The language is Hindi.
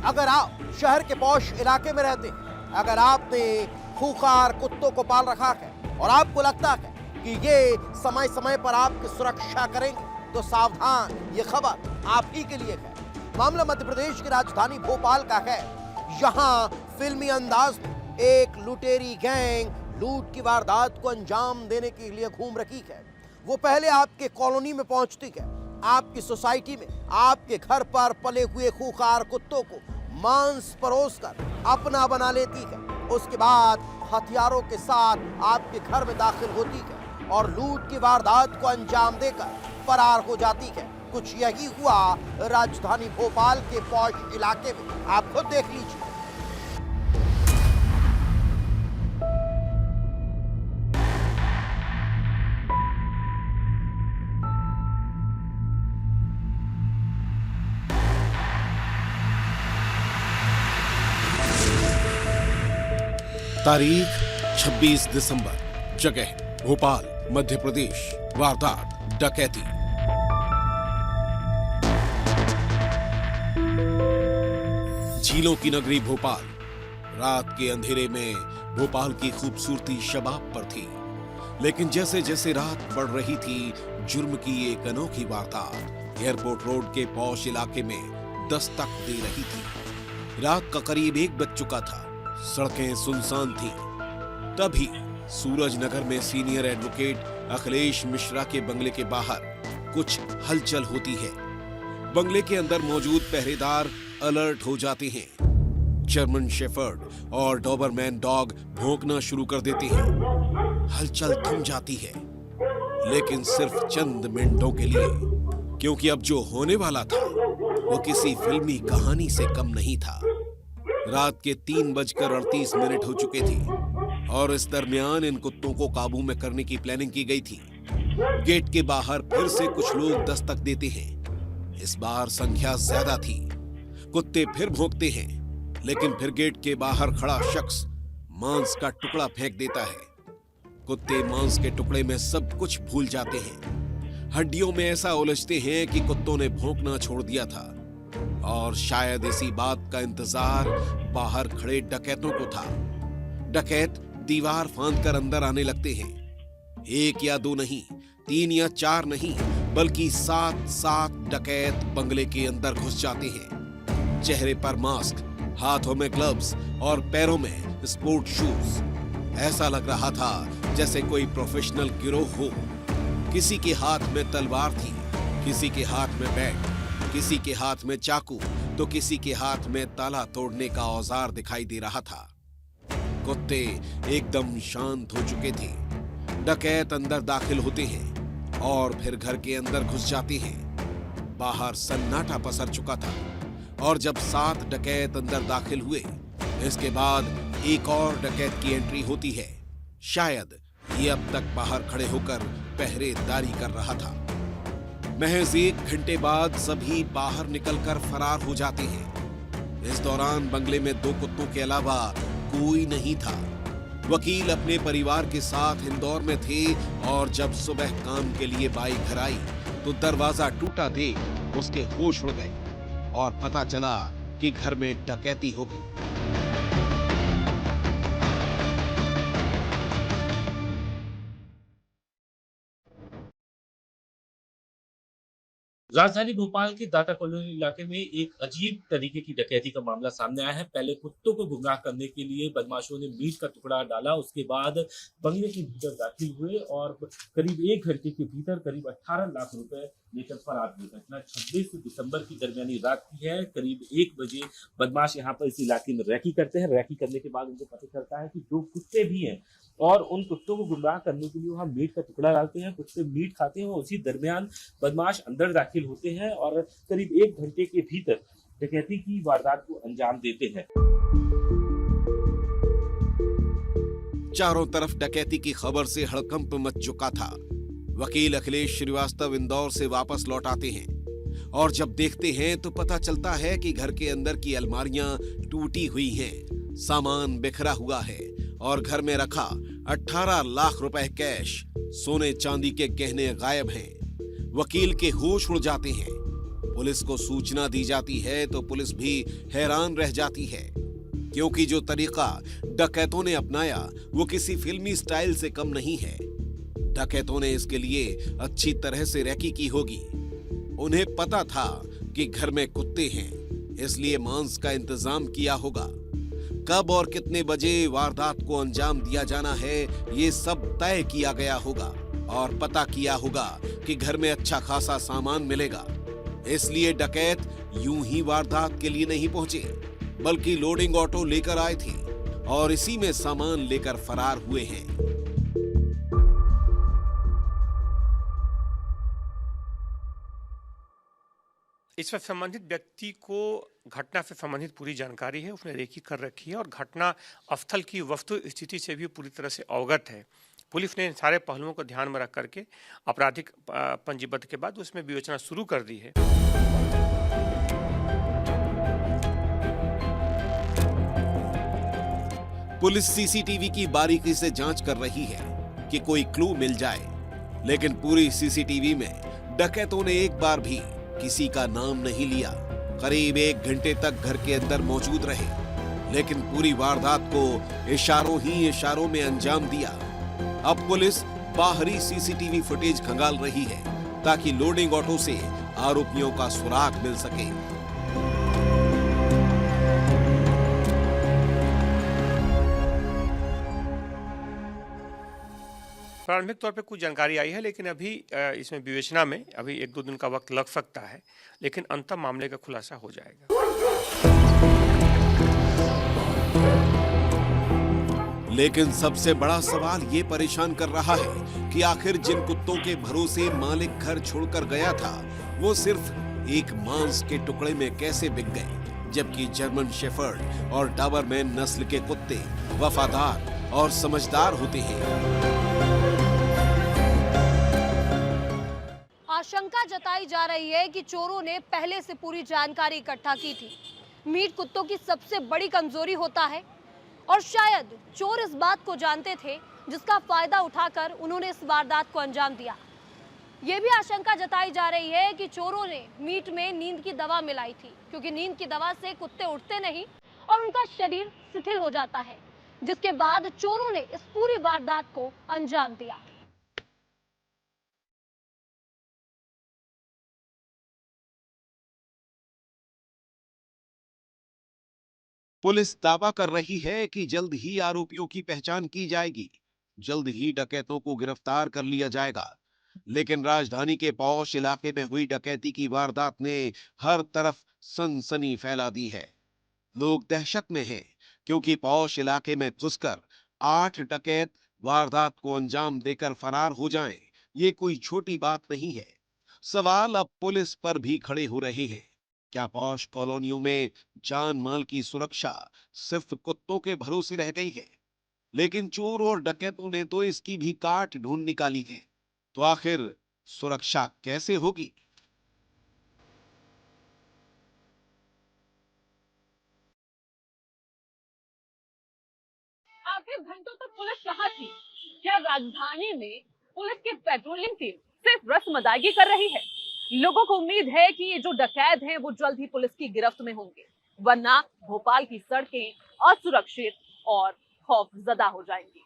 अगर आप शहर के पौष इलाके में रहते हैं, अगर आपने खूंखार कुत्तों को पाल रखा है और आपको लगता है कि ये समय समय पर आपकी सुरक्षा करेंगे, तो सावधान, ये खबर आप ही के लिए है। मामला मध्य प्रदेश की राजधानी भोपाल का है। यहाँ फिल्मी अंदाज में एक लुटेरी गैंग लूट की वारदात को अंजाम देने के लिए घूम रही है। वो पहले आपके कॉलोनी में पहुंचती है, आपकी सोसाइटी में आपके घर पर पले हुए खूंखार कुत्तों को मांस परोसकर अपना बना लेती है। उसके बाद हथियारों के साथ आपके घर में दाखिल होती है और लूट की वारदात को अंजाम देकर फरार हो जाती है। कुछ यही हुआ राजधानी भोपाल के पौष इलाके में। आप खुद देख लीजिए। तारीख 26 दिसंबर, जगह भोपाल, मध्य प्रदेश। वारदात डकैती। झीलों की नगरी भोपाल। रात के अंधेरे में भोपाल की खूबसूरती शबाब पर थी, लेकिन जैसे जैसे रात बढ़ रही थी, जुर्म की एक अनोखी वारदात एयरपोर्ट रोड के पौष इलाके में दस्तक दे रही थी। रात का करीब 1 बज चुका था। सड़कें सुनसान थीं। तभी सूरज नगर में सीनियर एडवोकेट अखिलेश मिश्रा के बंगले के बाहर कुछ हलचल होती है। बंगले के अंदर मौजूद पहरेदार अलर्ट हो जाते हैं। जर्मन शेफर्ड और डॉबरमैन डॉग भौंकना शुरू कर देते हैं। हलचल थम जाती है, लेकिन सिर्फ चंद मिनटों के लिए, क्योंकि अब जो होने वाला था वो किसी फिल्मी कहानी से कम नहीं था। रात के 3:38 हो चुके थे और इस दरमियान इन कुत्तों को काबू में करने की प्लानिंग की गई थी। गेट के बाहर फिर से कुछ लोग दस्तक देते हैं। इस बार संख्या ज्यादा थी। कुत्ते फिर भौंकते हैं, लेकिन फिर गेट के बाहर खड़ा शख्स मांस का टुकड़ा फेंक देता है। कुत्ते मांस के टुकड़े में सब कुछ भूल जाते हैं। हड्डियों में ऐसा उलझते हैं कि कुत्तों ने भौंकना छोड़ दिया था। और शायद इसी बात का इंतजार बाहर खड़े डकैतों को था। डकैत दीवार फांदकर अंदर आने लगते हैं। 1 या 2 नहीं, 3 या 4 नहीं, बल्कि 7 डकैत बंगले के अंदर घुस जाते हैं। चेहरे पर मास्क, हाथों में ग्लव्स और पैरों में स्पोर्ट शूज। ऐसा लग रहा था जैसे कोई प्रोफेशनल गिरोह हो। किसी के हाथ में तलवार थी, किसी के हाथ में बैट, किसी के हाथ में चाकू, तो किसी के हाथ में ताला तोड़ने का औजार दिखाई दे रहा था। कुत्ते एकदम शांत हो चुके थे। डकैत अंदर दाखिल होते हैं और फिर घर के अंदर घुस जाते हैं। बाहर सन्नाटा पसर चुका था और जब 7 डकैत अंदर दाखिल हुए, इसके बाद एक और डकैत की एंट्री होती है। शायद ये अब तक बाहर खड़े होकर पहरेदारी कर रहा था। महज 1 घंटे बाद सभी बाहर निकलकर फरार हो जाते हैं। इस दौरान बंगले में 2 कुत्तों के अलावा कोई नहीं था। वकील अपने परिवार के साथ इंदौर में थे और जब सुबह काम के लिए बाई घर आई तो दरवाजा टूटा देख उसके होश उड़ गए और पता चला कि घर में डकैती हो गई। राजधानी भोपाल के दाता कॉलोनी इलाके में एक अजीब तरीके की डकैती का मामला सामने आया है। पहले कुत्तों को गुमराह करने के लिए बदमाशों ने मीट का टुकड़ा डाला, उसके बाद बंगले के भीतर दाखिल हुए और करीब 1 घंटे के भीतर करीब 18 लाख रुपए लेकर फरार हुए। घटना 26 दिसंबर की दरमियानी रात की है। करीब 1 बजे बदमाश यहाँ पर इस इलाके में रैकी करते हैं। रैकी करने के बाद उनको पता चलता है कि 2 कुत्ते भी हैं और उन कुत्तों को गुमराह करने के लिए वहाँ मीट का टुकड़ा डालते हैं। कुत्ते मीट खाते हैं। उसी दरमियान बदमाश अंदर दाखिल होते हैं और करीब 1 घंटे के भीतर डकैती की वारदात को अंजाम देते हैं। चारों तरफ डकैती की खबर से हड़कंप मच चुका था। वकील अखिलेश श्रीवास्तव इंदौर से वापस लौट आते हैं और जब देखते हैं तो पता चलता है कि घर के अंदर की अलमारियां टूटी हुई हैं, सामान बिखरा हुआ है और घर में रखा 18 लाख रुपए कैश, सोने चांदी के गहने गायब हैं। वकील के होश उड़ जाते हैं। पुलिस को सूचना दी जाती है तो पुलिस भी हैरान रह जाती है, क्योंकि जो तरीका डकैतों ने अपनाया वो किसी फिल्मी स्टाइल से कम नहीं है। डकैतों ने इसके लिए अच्छी तरह से रैकी की होगी। उन्हें पता था कि घर में कुत्ते हैं, इसलिए मांस का इंतजाम किया होगा। कब और कितने बजे वारदात को अंजाम दिया जाना है, ये सब तय किया गया होगा और पता किया होगा कि घर में अच्छा खासा सामान मिलेगा। इसलिए डकैत यूं ही वारदात के लिए नहीं पहुंचे, बल्कि लोडिंग ऑटो लेकर आए थे और इसी में सामान लेकर फरार हुए हैं। इससे संबंधित व्यक्ति को घटना से संबंधित पूरी जानकारी है, उसने रेकी कर रखी है और घटना स्थल की वस्तु स्थिति से भी पूरी तरह से अवगत है। पुलिस ने इन सारे पहलुओं को ध्यान में रख करके आपराधिक पंजीबद्ध के बाद उसमें विवेचना शुरू कर दी है। पुलिस सीसीटीवी की बारीकी से जांच कर रही है कि कोई क्लू मिल जाए, लेकिन पूरी सीसीटीवी में डकैतों ने एक बार भी किसी का नाम नहीं लिया। करीब 1 घंटे तक घर के अंदर मौजूद रहे, लेकिन पूरी वारदात को इशारों ही इशारों में अंजाम दिया। अब पुलिस बाहरी सीसीटीवी फुटेज खंगाल रही है ताकि लोडिंग ऑटो से आरोपियों का सुराग मिल सके। प्रारंभिक तौर पे कुछ जानकारी आई है, लेकिन अभी इसमें विवेचना में अभी 1-2 दिन का वक्त लग सकता है, लेकिन अंततः मामले का खुलासा हो जाएगा। लेकिन सबसे बड़ा सवाल ये परेशान कर रहा है कि आखिर जिन कुत्तों के भरोसे मालिक घर छोड़कर गया था, वो सिर्फ एक मांस के टुकड़े में कैसे बिक गए, जबकि जर्मन शेफर्ड और डाबरमैन नस्ल के कुत्ते वफादार और समझदार होते हैं। आशंका जताई जा रही है कि चोरों ने पहले से पूरी जानकारी इकट्ठा की थी। मीट कुत्तों की सबसे बड़ी कमजोरी होता है और शायद चोर इस बात को जानते थे, जिसका फायदा उठाकर उन्होंने इस वारदात को अंजाम दिया। ये भी आशंका जताई जा रही है कि चोरों ने मीट में नींद की दवा मिलाई थी, क्योंकि नींद की दवा से कुत्ते उठते नहीं और उनका शरीर शिथिल हो जाता है, जिसके बाद चोरों ने इस पूरी वारदात को अंजाम दिया। पुलिस दावा कर रही है कि जल्द ही आरोपियों की पहचान की जाएगी, जल्द ही डकैतों को गिरफ्तार कर लिया जाएगा। लेकिन राजधानी के पौष इलाके में हुई डकैती की वारदात ने हर तरफ सनसनी फैला दी है। लोग दहशत में हैं, क्योंकि पौष इलाके में घुसकर 8 डकैत वारदात को अंजाम देकर फरार हो जाएं, ये कोई छोटी बात नहीं है। सवाल अब पुलिस पर भी खड़े हो रहे हैं। क्या पौष कॉलोनियों में जान माल की सुरक्षा सिर्फ कुत्तों के भरोसे रह गई है? लेकिन चोर और डकैतों ने तो इसकी भी काट ढूंढ निकाली है। तो आखिर सुरक्षा कैसे होगी? आखिर घंटों तक पुलिस कहाँ थी? क्या राजधानी में पुलिस की पेट्रोलिंग टीम सिर्फ रस्म अदायगी कर रही है? लोगों को उम्मीद है कि ये जो डकैत हैं वो जल्द ही पुलिस की गिरफ्त में होंगे, वरना भोपाल की सड़कें असुरक्षित और खौफजदा हो जाएंगी।